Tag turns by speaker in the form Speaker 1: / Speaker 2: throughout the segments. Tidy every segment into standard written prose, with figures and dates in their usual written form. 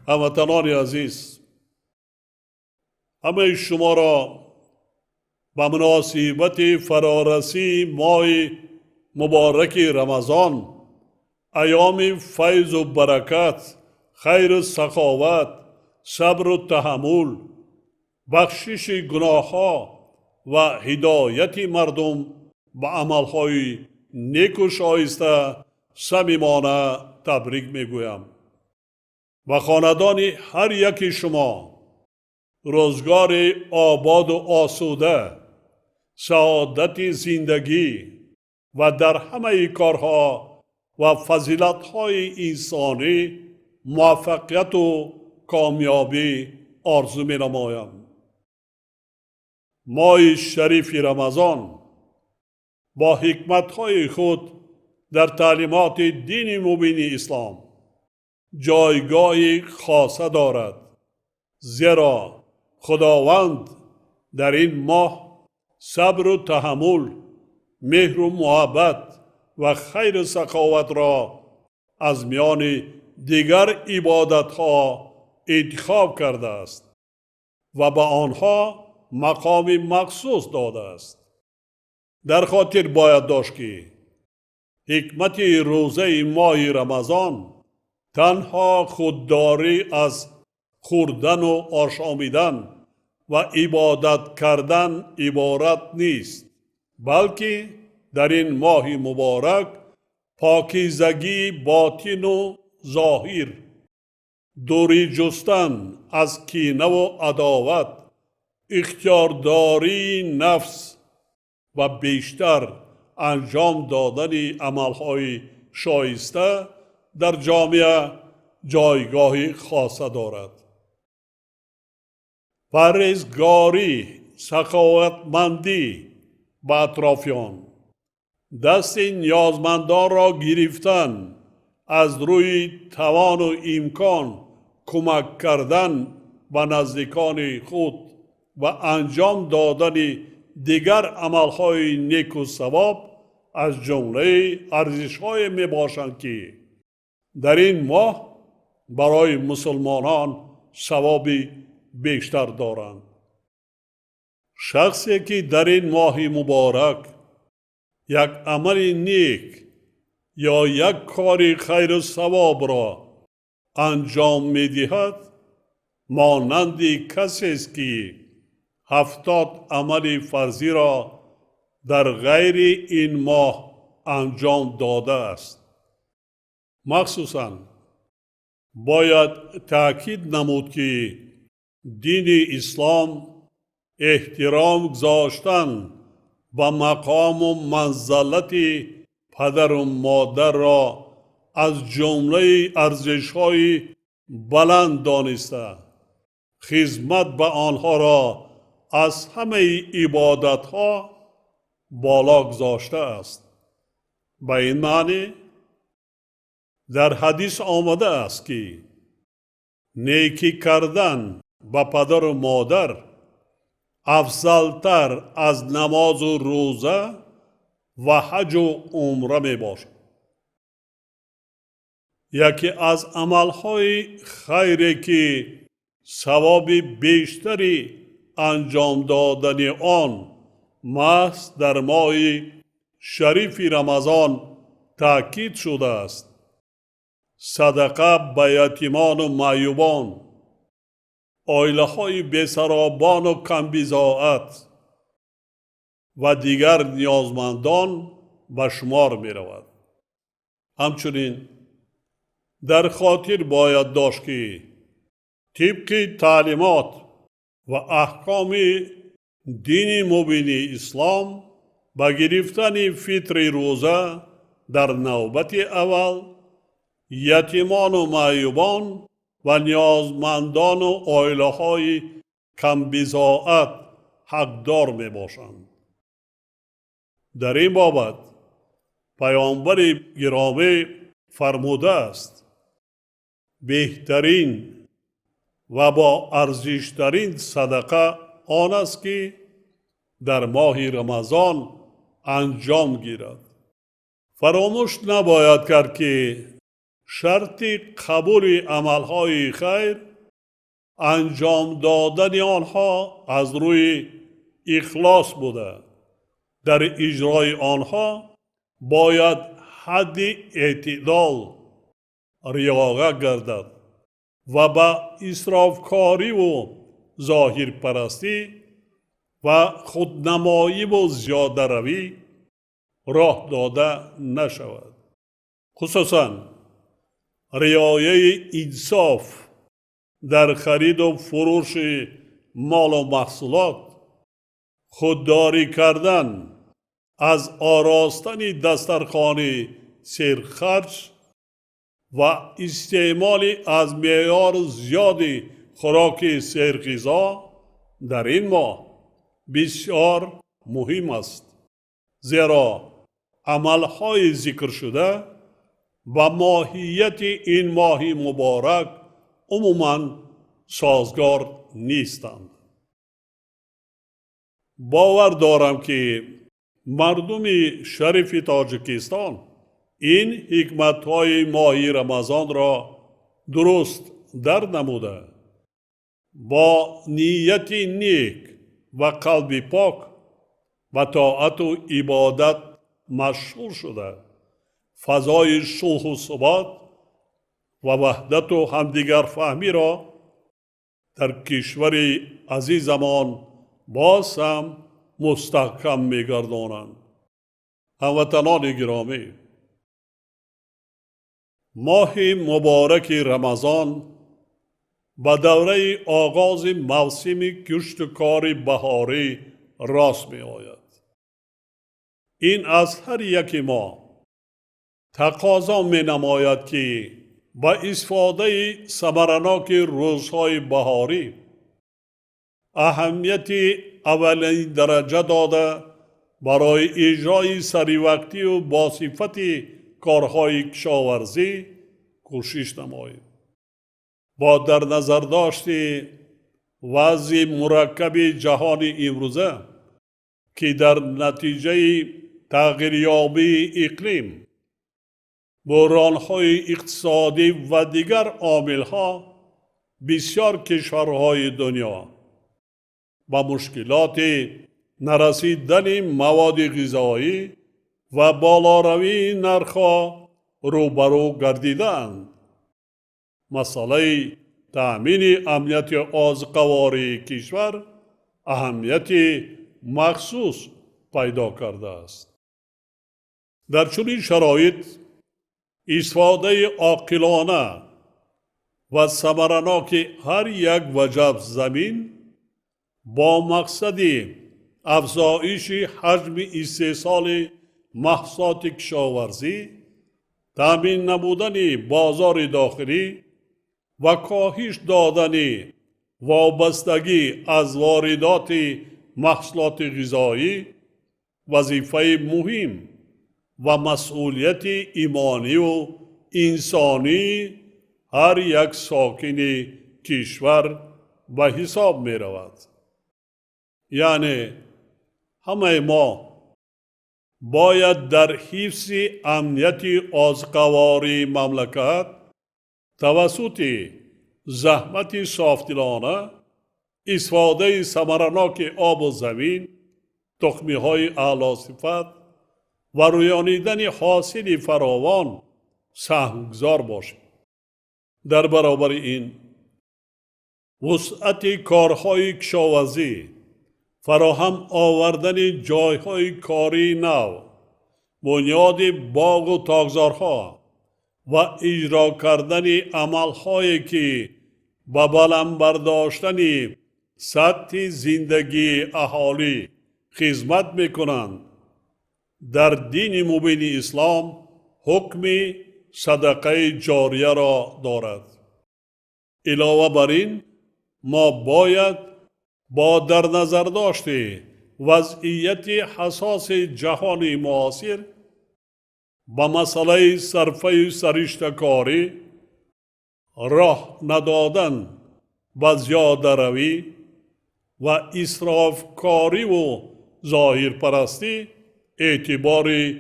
Speaker 1: هموطنان عزیز، همه شما را به مناسبت فرارسی ماه مبارک رمضان، ایام فیض و برکت، خیر و سخاوت، صبر و تحمل، بخشش گناه ها و هدایت مردم به عملهای نیک و شایسته صمیمانه تبریک میگویم. و خاندان هر یک شما روزگار آباد و آسوده، سعادت زندگی و در همه کارها و فضیلت‌های انسانی موفقیت و کامیابی آرزو می‌نمایم. ماه شریف رمضان با حکمت‌های خود در تعلیمات دین مبین اسلام جایگاه خاصه دارد، زیرا خداوند در این ماه صبر و تحمل، مهر و محبت و خیر و سخاوت را از میان دیگر عبادت‌ها انتخاب کرده است و به آنها مقام مخصوص داده است. در خاطر باید داشت که حکمت روزه ماه رمضان تنها خودداری از خوردن و آشامیدن و عبادت کردن عبارت نیست، بلکه در این ماه مبارک پاکیزگی باطن و ظاهر، دوری جستن از کینه و عداوت، اختیارداری نفس و بیشتر انجام دادن عملهای شایسته در جامعه جایگاه خاصه دارد. پرهیزگاری، سخاوتمندی به اطرافیان، دست نیازمندان را گرفتن، از روی توان و امکان کمک کردن به نزدیکان خود و انجام دادن دیگر عملهای نیک و ثواب از جمله ارزش‌های می باشند که در این ماه برای مسلمانان ثوابی بیشتر دارند. شخصی که در این ماه مبارک یک عمل نیک یا یک کار خیر و ثواب را انجام می دهد، مانند کسی است که 70 عمل فرضی را در غیر این ماه انجام داده است. مخصوصاً باید تأکید نمود که دین اسلام احترام گذاشتن و مقام و منزلت پدر و مادر را از جمله ارزش‌های بلند دانسته، خدمت به آنها را از همه عبادت‌ها بالا گذاشته است. به این معنی در حدیث آمده است که نیکی کردن به پدر و مادر افضلتر از نماز و روزه و حج و عمره می باشد. یکی از عملهای خیری که ثواب بیشتری انجام دادن آن محض در ماه شریف رمضان تأکید شده است، صدقه به یتیمان و معیوبان، عائله های بی‌سرابان و کمبضاعت و دیگر نیازمندان به شمار می رود. همچنین در خاطر باید داشت که طبق تعلیمات و احکام دین مبین اسلام به گرفتن فطر روزه در نوبت اول یتیمان و معیوبان و نیازمندان و عائله های کمبضاعت حقدار می باشند. در این بابت پیامبر گرامی فرموده است بهترین و با ارزشترین صدقه آن است که در ماه رمضان انجام گیرد. فراموش نباید کرد که شرط قبول عملهای خیر انجام دادن آنها از روی اخلاص بوده. در اجرای آنها باید حد اعتدال رعایت گردد و به اسرافکاری و ظاهر پرستی و خودنمایی و زیاده روی راه داده نشود. خصوصا رعایت انصاف در خرید و فروش مال و محصولات، خودداری کردن از آراستن دسترخوان سرخرج و استعمال از معیار زیادی خوراک سرغذا در این ماه بسیار مهم است، زیرا عملهای ذکر شده و ماهیت این ماه مبارک عموماً سازگار نیستند. باور دارم که مردم شریف تاجیکستان این حکمت‌های ماه رمضان را درست در نموده، با نیت نیک و قلب پاک و طاعت و عبادت مشغول شده، فضای صلح و ثبات و وحدت و همدیگر فهمی را در کشور عزیزمان باز هم مستحکم می‌گردانند. هموطنان گرامی، ماه مبارک رمضان به دوره آغاز موسم کشتکار بهاری راست می آید. این از هر یک ما تقاضا می نماید که با استفاده ثمرناک روزهای بهاری اهمیت اولین درجه داده برای اجرای سریوقتی و باصفت کارهای کشاورزی کوشش نماییم. با در نظر داشت وضع مرکب جهان امروزه که در نتیجه تغییریابی اقلیم، بحران‌های اقتصادی و دیگر عامل‌ها بسیار کشورهای دنیا با مشکلات نرسیدن مواد غذایی و بالاروی نرخ‌ها روبرو گردیدند. مسئله تأمین امنیت آذوقه‌واری کشور اهمیت مخصوص پیدا کرده است. در چنین شرایط استفاده عاقلانه و ثمرناک هر یک وجب زمین با مقصد افزایش حجم استحصال محصولات کشاورزی، تامین نمودن بازار داخلی و کاهش دادن وابستگی از واردات محصولات غذایی وظیفه مهم و مسئولیت ایمانی و انسانی هر یک ساکن کشور به حساب می رود. یعنی همه ما باید در حفظ امنیت آذوقه‌واری مملکت توسط زحمت صافدلانه، استفاده ثمرناک آب و زمین، تخمی‌های اعلی صفت و رویانیدن حاصل فراوان سهمگزار باشیم. در برابر این وسعت کارهای کشاورزی، فراهم آوردن جایهای کاری نو، بنیاد باغ و تاکزارها و اجرا کردن عملهایی که به بلند برداشتن سطح زندگی اهالی خدمت میکنند، در دین مبین اسلام حکم صدقه جاریه را دارد. علاوه بر این ما باید با در نظر داشته وضعیت حساس جهان معاصر با مسئله صرفه سرشتکاری، راه ندادن و زیاده روی و اسراف کاری و ظاهر پرستی اعتبار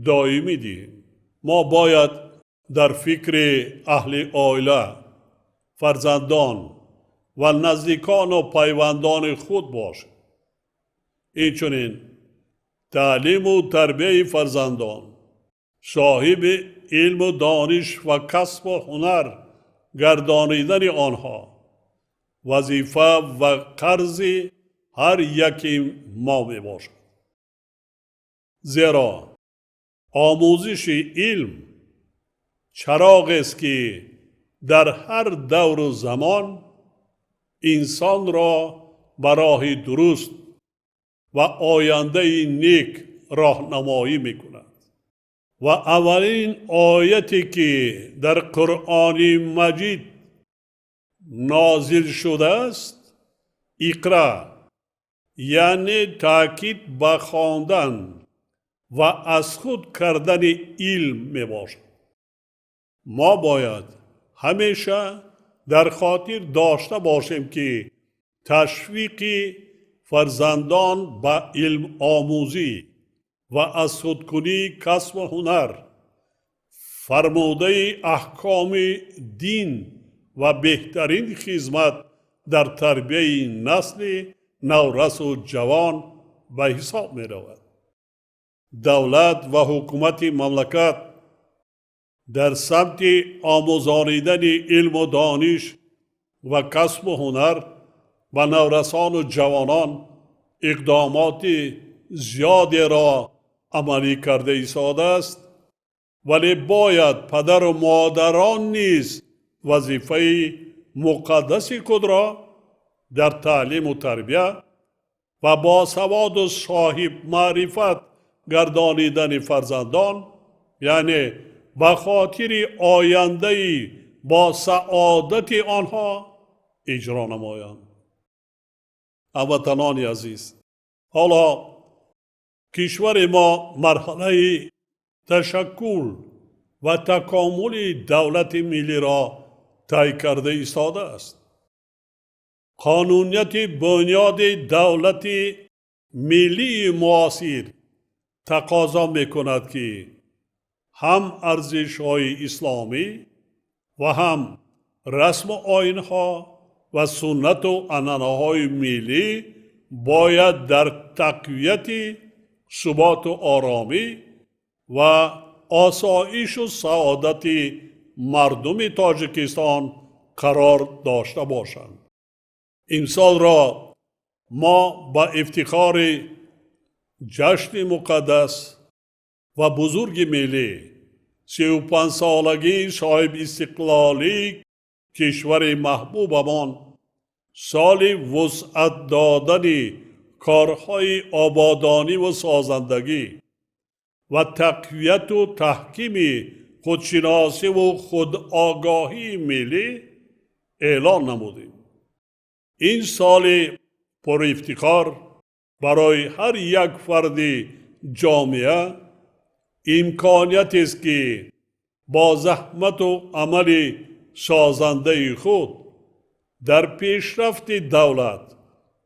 Speaker 1: دائمی دهیم. ما باید در فکر اهل عائله، فرزندان و نزدیکان و پیوندان خود باشد. اینچنین تعلیم و تربیت فرزندان، صاحب علم و دانش و کسب و هنر گردانیدن آنها وظیفه و قرض هر یکی ما می باشد. زیرا آموزش علم چراغ است که در هر دور و زمان انسان را به راه درست و آینده نیک راهنمایی میکند. و اولین آیتی که در قرآن مجید نازل شده است، اقرا، یعنی تاکید به خواندن و از خود کردن علم می باشد. ما باید همیشه در خاطر داشته باشیم که تشویق فرزندان به علم آموزی و از خودکنی کسب و هنر، فرموده احکام دین و بهترین خدمت در تربیت نسل نورس و جوان به حساب می رود. دولت و حکومت مملکت در سمت آموزانیدن علم و دانش و کسب و هنر و نورسان و جوانان اقدامات زیادی را عملی کرده ایستاده است، ولی باید پدر و مادران نیز وظیفه مقدس خود را در تعلیم و تربیت و با سواد و صاحب معرفت گردانیدن فرزندان، یعنی به خاطر آینده با سعادت آنها اجرا نمایند. هموطنان عزیز، حالا کشور ما مرحله تشکل و تکامل دولت ملی را طی کرده ایستاده است. قانونیت بنیاد دولت ملی معاصر تقاضا میکند که هم ارزش‌های اسلامی و هم رسم و آیین‌ها و سنت و عنعنه‌های ملی باید در تقویت ثبات و آرامی و آسایش و سعادت مردم تاجیکستان قرار داشته باشند. امسال را ما با افتخار جشن مقدس و بزرگ ملی 35 سالگی صاحب استقلالی کشور محبوبمان، سال وسعت دادن کارهای آبادانی و سازندگی و تقویت و تحکیم خودشناسی و خودآگاهی ملی اعلان نمودیم. این سال پر افتخار برای هر یک فرد جامعه امکانیت است که با زحمت و عمل سازنده خود در پیشرفت دولت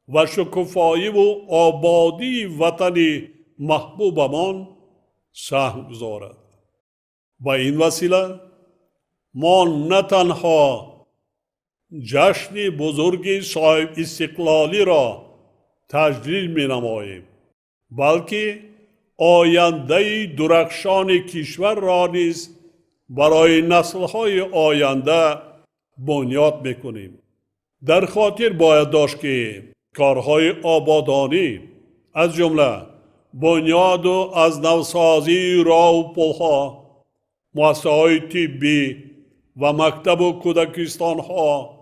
Speaker 1: و شکوفایی و آبادی وطن محبوبمان سهم گذارد. با این وسیله ما نه تنها جشن بزرگ صاحب استقلالی را تجلیل می نماییم، بلکه آینده درخشان کشور را نیز برای نسل‌های آینده بنیاد میکنیم. در خاطر باید داشت که کارهای آبادانی از جمله بنیاد و از نوسازی راه و پلها، مؤسسه‌های طبی و مکتب و کودکستان‌ها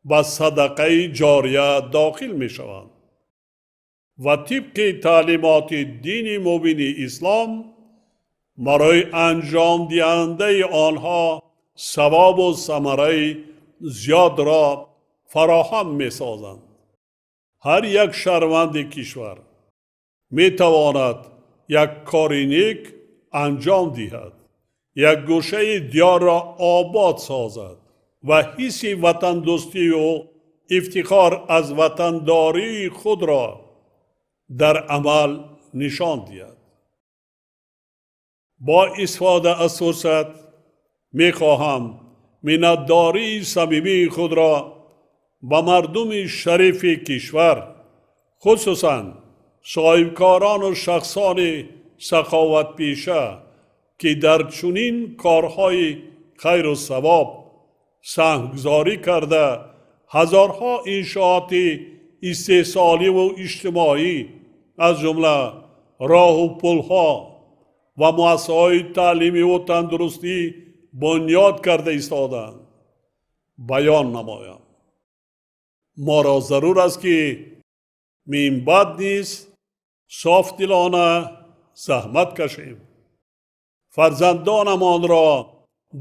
Speaker 1: به صدقه جاریه داخل می شوند و طبق تعلیمات دین مبین اسلام برای انجام دهنده آنها ثواب و ثمره زیاد را فراهم می سازند. هر یک شهروند کشور می تواند یک کار نیک انجام دهد، یک گوشه دیار را آباد سازد و حس وطن دوستی و افتخار از وطنداری خود را در عمل نشان دهد. با استفاده از فرصت می خواهم منتداری صمیمی خود را به مردم شریف کشور، خصوصا صاحبکاران و شخصان سخاوت پیشه که در چنین کارهای خیر و ثواب سهمگذاری کرده هزارها انشاءات استحصالی و اجتماعی از جمله راه و پلها و مؤسسه‌های تعلیمی و تندرستی بنیاد کرده ایستادند بیان نمایم. ما را ضرور است که من بعد نیز صاف دلانه زحمت کشیم، فرزندانمان را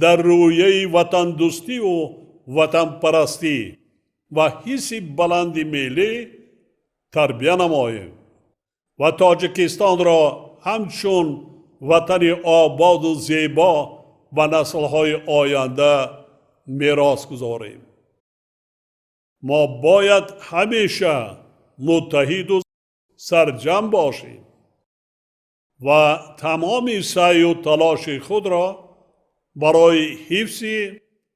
Speaker 1: در رویه وطن دوستی و وطن پرستی و حس بلند ملی تربیت نماییم و تاجیکستان را همچون وطن آباد و زیبا و نسل‌های آینده میراث گذاریم. ما باید همیشه متحد و سرجم باشیم و تمام سعی و تلاش خود را برای حفظ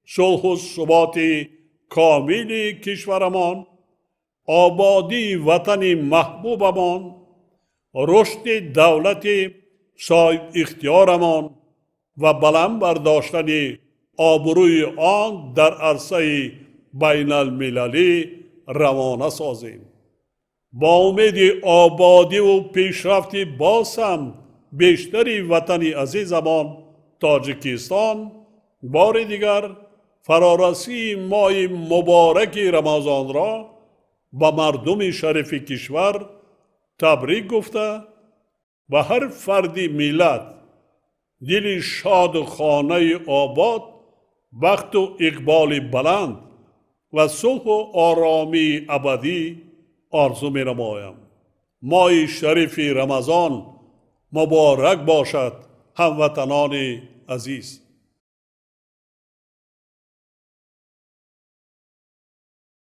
Speaker 1: صلح و ثبات کامل کشورمان، آبادی وطن محبوبمان، رشد دولت صاحب اختیارمان و بلند برداشتن آبروی آن در عرصه بین المللی روانه سازیم. با امید آبادی و پیشرفت باز هم بیشتری وطن عزیزمان تاجیکستان، بار دیگر فرارسی ماه مبارک رمضان را به مردم شریف کشور تبریک گفته و هر فرد ملت دل شاد و خانه آباد، بخت و اقبال بلند و صلح و آرامی ابدی آرزو می نمایم. ماه شریف رمضان مبارک باشد هموطنان عزیز.